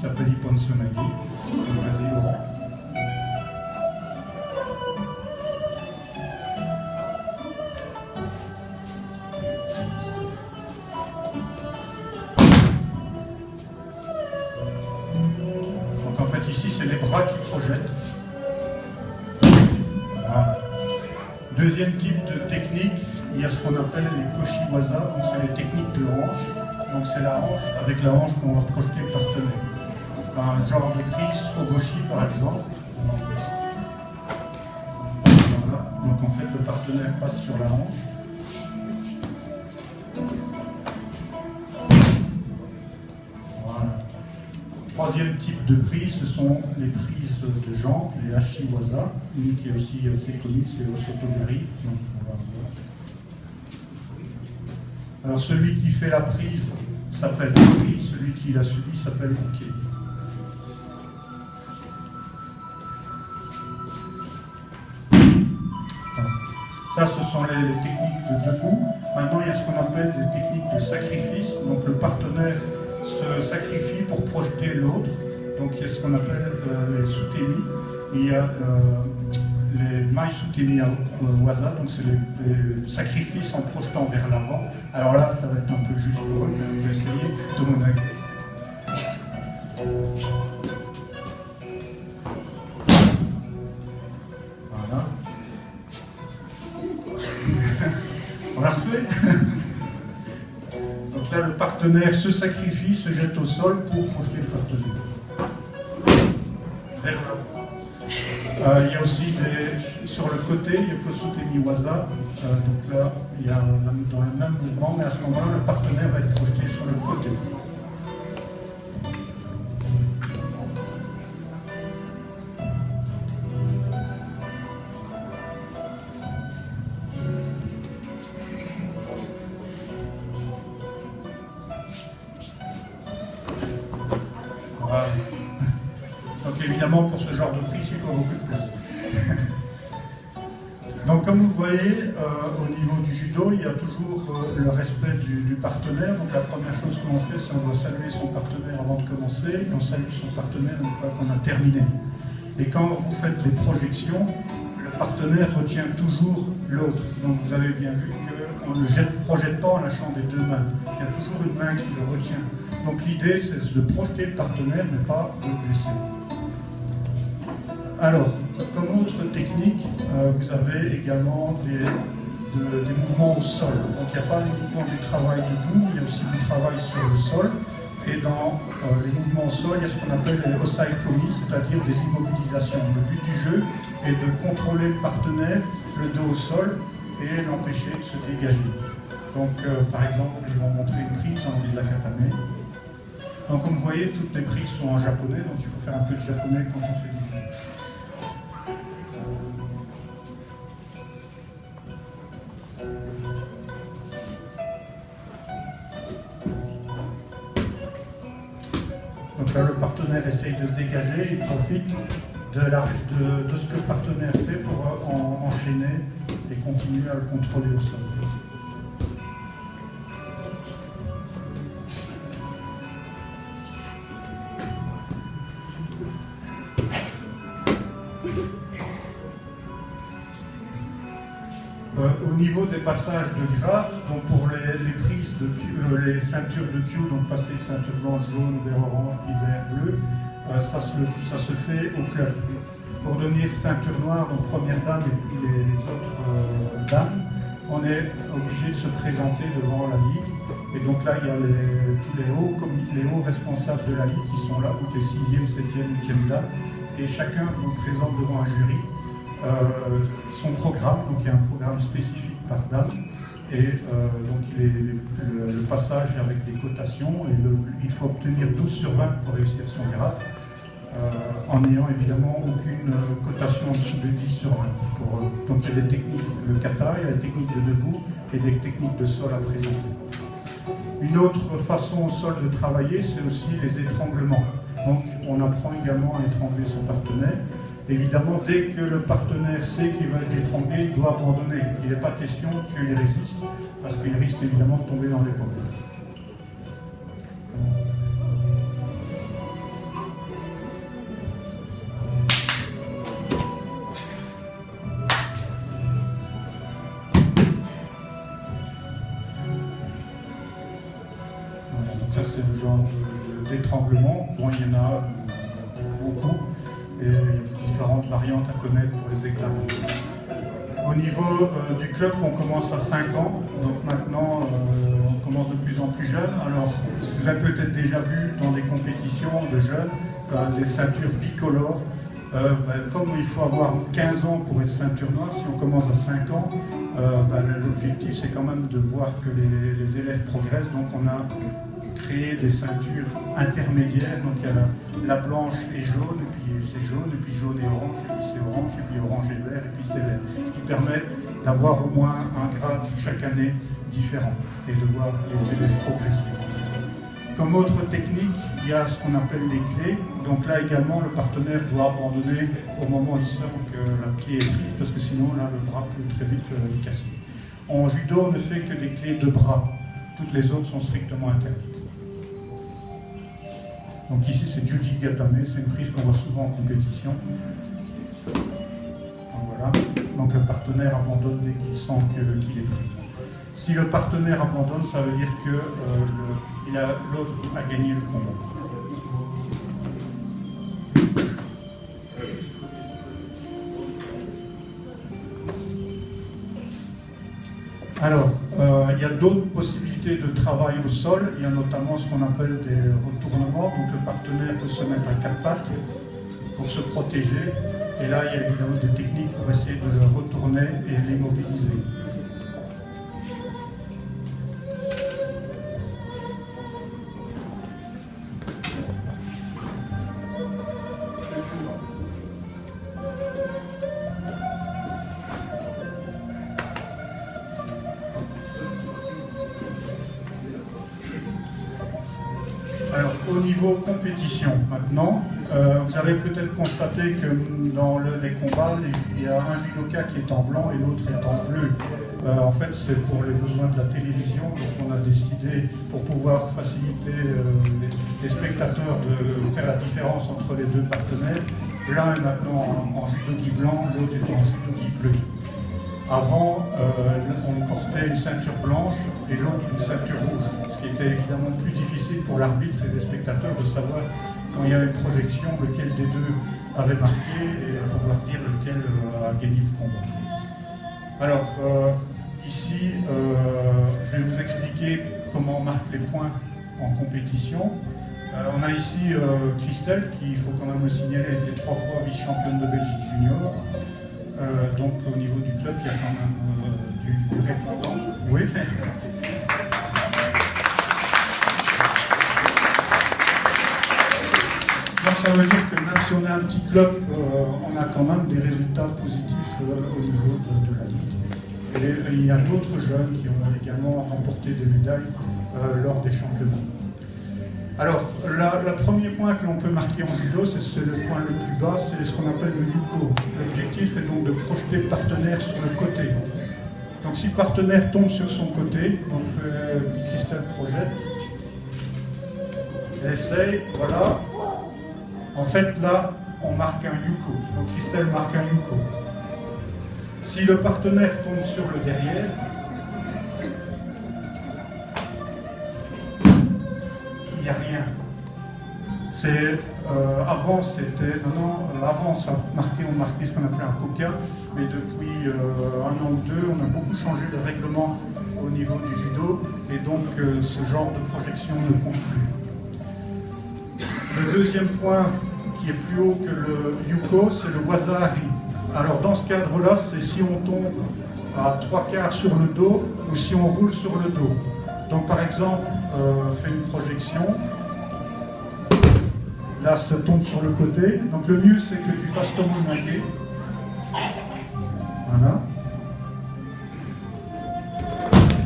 s'appelle Iponsionagi, donc vas-y Laurent. Donc en fait ici c'est les bras qui projettent. Voilà. Deuxième type de technique, il y a ce qu'on appelle les koshiwaza, donc c'est les techniques de hanche. Donc c'est la hanche, avec la hanche qu'on va projeter le partenaire. Un genre de prise ogoshi par exemple. Voilà. Donc en fait le partenaire passe sur la hanche. Voilà. Troisième type de prise, ce sont les prises de jambes, les hashiwaza. Une qui est aussi assez connue, c'est le sotogari. Donc, on va voir. Alors celui qui fait la prise s'appelle Kori, celui qui l'a subi s'appelle Uke. Ça, ce sont les techniques de debout. Maintenant, il y a ce qu'on appelle des techniques de sacrifice. Donc le partenaire se sacrifie pour projeter l'autre. Donc il y a ce qu'on appelle les sutemi. Il y a les mai sutemi waza, donc c'est les sacrifices en projetant vers l'avant. Alors là, ça va être un peu juste pour eux, mais on va essayer de mon œil. Voilà. On l'a refait. Donc là, le partenaire se sacrifie, se jette au sol pour projeter le partenaire. Vers l'avant. Il y a aussi sur le côté, il y a Kosutemi Waza. Donc là, il y a dans le même mouvement, mais à ce moment-là, le partenaire va être projeté sur le côté. Voilà. Donc évidemment, pour ce genre de prise, il faut beaucoup de place. Donc comme vous voyez, au niveau du judo, il y a toujours le respect du partenaire. Donc la première chose qu'on fait, c'est qu'on doit saluer son partenaire avant de commencer. Et on salue son partenaire une fois qu'on a terminé. Et quand vous faites les projections, le partenaire retient toujours l'autre. Donc vous avez bien vu qu'on ne projette pas en lâchant des deux mains. Il y a toujours une main qui le retient. Donc l'idée, c'est de projeter le partenaire, mais pas de le blesser. Alors, comme autre technique, vous avez également des mouvements au sol. Donc il n'y a pas uniquement du travail debout, il y a aussi du travail sur le sol. Et dans les mouvements au sol, il y a ce qu'on appelle les osaikomi, c'est-à-dire des immobilisations. Le but du jeu est de contrôler le partenaire, le dos au sol, et l'empêcher de se dégager. Donc par exemple, ils vont montrer une prise en désakatame. Donc comme vous voyez, toutes les prises sont en japonais, donc il faut faire un peu de japonais quand on fait du jeu. Donc là, le partenaire essaye de se dégager, il profite de ce que le partenaire fait pour enchaîner et continuer à le contrôler au sol. Au niveau des passages de grade, donc pour les prises de les ceintures de Q, donc passer ceinture blanche, jaune, vert, orange, puis vert, bleu, ça se fait au club. Pour devenir ceinture noire, donc première dame et puis les autres dames, on est obligé de se présenter devant la ligue. Et donc là, il y a tous les hauts responsables de la ligue qui sont là, donc les 6e, 7e, 8e dames, et chacun nous présente devant un jury son programme, donc il y a un programme spécifique par dame, et donc le passage avec des cotations, et il faut obtenir 12 sur 20 pour réussir son grade, en n'ayant évidemment aucune cotation en dessous de 10 sur 20. Donc il y a des techniques, le kata, il y a des techniques de debout et des techniques de sol à présenter. Une autre façon au sol de travailler, c'est aussi les étranglements. Donc on apprend également à étrangler son partenaire. Évidemment, dès que le partenaire sait qu'il va être étranglé, il doit abandonner. Il n'est pas question qu'il résiste, parce qu'il risque évidemment de tomber dans les pommes. l'étranglement. Bon, il y en a beaucoup et différentes variantes à connaître pour les examens. Au niveau du club, on commence à 5 ans, donc maintenant on commence de plus en plus jeune. Alors, vous avez peut-être déjà vu dans des compétitions de jeunes des ceintures bicolores. Comme il faut avoir 15 ans pour être ceinture noire, si on commence à 5 ans, l'objectif c'est quand même de voir que les élèves progressent. Donc on a créé des ceintures intermédiaires. Donc il y a la blanche et jaune, et puis c'est jaune, et puis jaune et orange, et puis c'est orange, et puis orange et vert, et puis c'est vert. Ce qui permet d'avoir au moins un grade chaque année différent et de voir les élèves progresser. Comme autre technique, il y a ce qu'on appelle les clés. Donc là également, le partenaire doit abandonner au moment où il sent que la clé est prise, parce que sinon là, le bras peut très vite casser. En judo, on ne fait que des clés de bras. Toutes les autres sont strictement interdites. Donc ici, c'est Juji Gatame, c'est une prise qu'on voit souvent en compétition. Donc voilà. Donc le partenaire abandonne dès qu'il sent qu'il est pris. Si le partenaire abandonne, ça veut dire que l'autre a gagné le combat. Alors, il y a d'autres possibilités de travail au sol. Il y a notamment ce qu'on appelle des retournements. Donc le partenaire peut se mettre à 4 pattes pour se protéger. Et là, il y a évidemment des techniques pour essayer de le retourner et l'immobiliser. Alors, au niveau compétition, maintenant, vous avez peut-être constaté que dans les combats, il y a un judoka qui est en blanc et l'autre est en bleu. En fait, c'est pour les besoins de la télévision, donc on a décidé, pour pouvoir faciliter les spectateurs, de faire la différence entre les deux partenaires. L'un est maintenant en judogi blanc, l'autre est en judogi bleu. Avant, on portait une ceinture blanche et l'autre une ceinture rouge, ce qui était évidemment plus difficile pour l'arbitre et les spectateurs de savoir, quand il y a une projection, lequel des deux avait marqué et pouvoir dire lequel a gagné le combat. Alors, ici, je vais vous expliquer comment on marque les points en compétition. On a ici Christelle, qui, il faut quand même le signaler, a été 3 fois vice-championne de Belgique junior. Donc au niveau du club, il y a quand même du répondant. Oui. Donc ça veut dire que même si on est un petit club, on a quand même des résultats positifs au niveau de la ligue. Et il y a d'autres jeunes qui ont également remporté des médailles lors des championnats. Alors, le premier point que l'on peut marquer en judo, c'est le point le plus bas, c'est ce qu'on appelle le yuko. L'objectif est donc de projeter le partenaire sur le côté. Donc si le partenaire tombe sur son côté, donc Christelle projette, elle essaye, voilà. En fait, là, on marque un yuko. Donc Christelle marque un yuko. Si le partenaire tombe sur le derrière, il n'y a rien. Avant, avant ça on marquait ce qu'on appelait un coquin, mais depuis 1 an ou 2, on a beaucoup changé le règlement au niveau du judo, et donc ce genre de projection ne compte plus. Le deuxième point qui est plus haut que le yuko, c'est le waza-ari. Alors dans ce cadre-là, c'est si on tombe à 3/4 sur le dos ou si on roule sur le dos. Donc par exemple, fait une projection, là ça tombe sur le côté, donc le mieux c'est que tu fasses tomoe-nage. Voilà.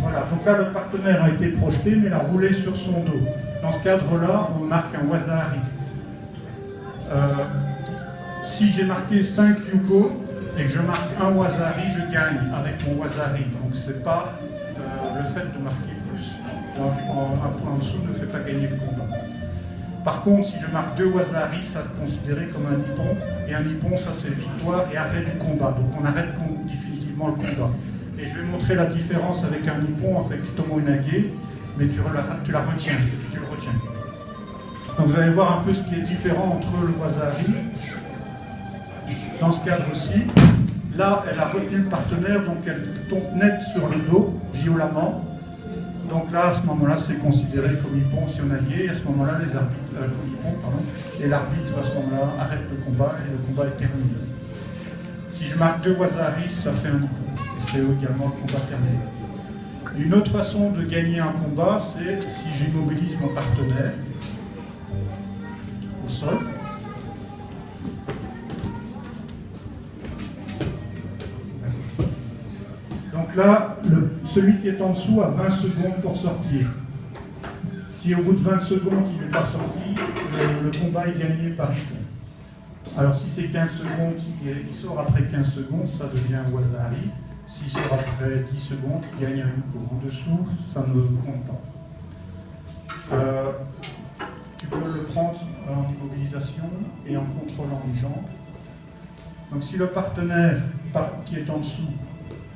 Voilà, donc là le partenaire a été projeté mais il a roulé sur son dos. Dans ce cadre-là, on marque un waza-ari. Si j'ai marqué 5 yuko et que je marque un waza-ari, je gagne avec mon waza-ari. Donc c'est pas le fait de marquer plus. Donc un point en dessous ne fait pas gagner le combat. Par contre, si je marque 2 waza-ari, ça est considéré comme un nippon. Et un nippon, ça c'est victoire et arrêt du combat. Donc on arrête définitivement le combat. Et je vais montrer la différence avec un nippon, avec tomoe-nage, mais tu la retiens, tu le retiens. Donc vous allez voir un peu ce qui est différent entre le waza-ari. Dans ce cadre-ci, là, elle a retenu le partenaire, donc elle tombe net sur le dos, violemment. Donc là, à ce moment-là, c'est considéré comme ippon si on a lié. À ce moment-là, les arbitres, et l'arbitre, à ce moment-là, arrête le combat et le combat est terminé. Si je marque 2 waza-ari, ça fait un ippon. Et c'est également le combat terminé. Une autre façon de gagner un combat, c'est si j'immobilise mon partenaire au sol. Donc là, celui qui est en dessous a 20 secondes pour sortir. Si au bout de 20 secondes, il n'est pas sorti, le combat est gagné par ippon. Alors si c'est 15 secondes, il sort après 15 secondes, ça devient un waza-ari. S'il sort après 10 secondes, il gagne un ippon. En dessous, ça ne compte pas. Tu peux le prendre en immobilisation et en contrôlant une jambe. Donc si le partenaire qui est en dessous,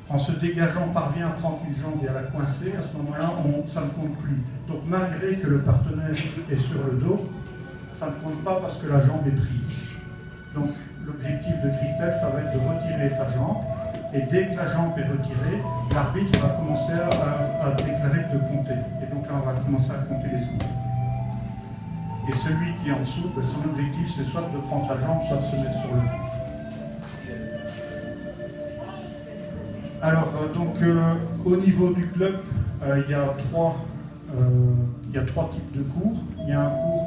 en se dégageant, parvient à prendre une jambe et à la coincer, à ce moment-là, ça ne compte plus. Donc malgré que le partenaire est sur le dos, ça ne compte pas parce que la jambe est prise. Donc l'objectif de Christelle, ça va être de retirer sa jambe, et dès que la jambe est retirée, l'arbitre va commencer à déclarer de compter. Et donc là, on va commencer à compter les secondes. Et celui qui est en dessous, son objectif, c'est soit de prendre la jambe, soit de se mettre sur le dos. Alors, au niveau du club, il y a trois types de cours. Il y a un cours